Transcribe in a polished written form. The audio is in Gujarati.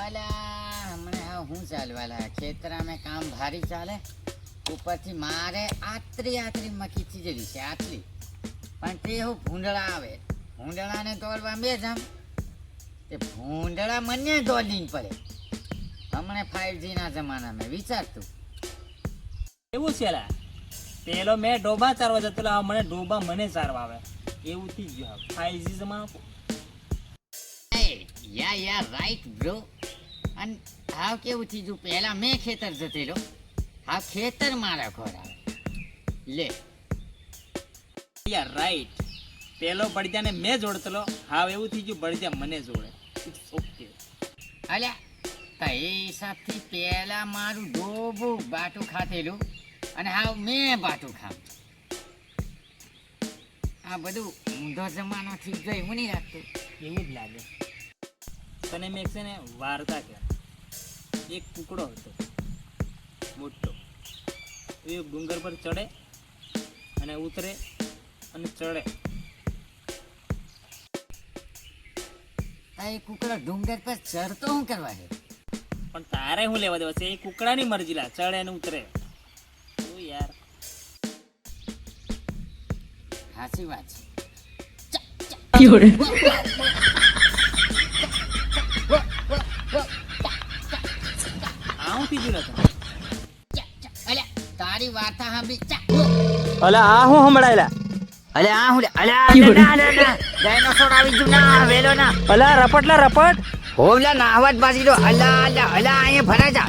અલા હમણાં હું ચાલવાલા ખેતરામાં કામ ભારી ચાલે ઉપરથી મારે આતરી મકી ચીજેલી છે આટલી પણ તે હું ભૂંડળા આવે ભૂંડળાને દોડવા બે જામ તે ભૂંડળા મને દોડીને પડે હમણાં 5G ના જમાનામાં વિચારતું એવું છે લા પેલો મેં ડોબા ચારવા જતો લા મને ડોબા મને ચારવા આવે એવું થઈ ગયું 5G જમાનો યા રાઈટ બ્રો અને હાવ કેવું થયું પહેલા મેં ખેતર જતેલો હાવ ખેતર મારા ખોરાવે લે યાર રાઈટ પેલો બળજાને મેં જોડતલો હાવ એવું થઈ ગયું બળજા મને જોડે ઇટ્સ ઓકે અલ્યા તો એ હિસાબથી પહેલા મારું ડોબું બાટું ખાતેલું અને હાવ મેં બાટું ખાવ આ બધું ઊંધો જમાનો થઈ ગયો એવું નહીં રાખતું એવું જ લાગે તને મેં છે ને વાર્તા કે એક કુકડો હતો મોટો એ ડુંગર પર ચડે અને ઉતરે અને ચડે આ એ કુકડો ડુંગર પર ચડતો શું કરવા છે પણ તારે શું લેવા દેવા છે એ કુકડાની મરજી લા ચડે અને ઉતરે ઓ યાર સાચી વાત છે આવું કીધું નતું અલ્યા તારી વાર્તા સાંભળી અલા આ હું સંભળાયેલા અલ્યા આ હું અલ્યા ના ડાયનોસોર આવી ગયું ના વેલો ના અલા રપટ હોલા ના અવાજ બાજી દો અલ્યા અલ્યા અલ્યા અહીંયા ભરાઈ જા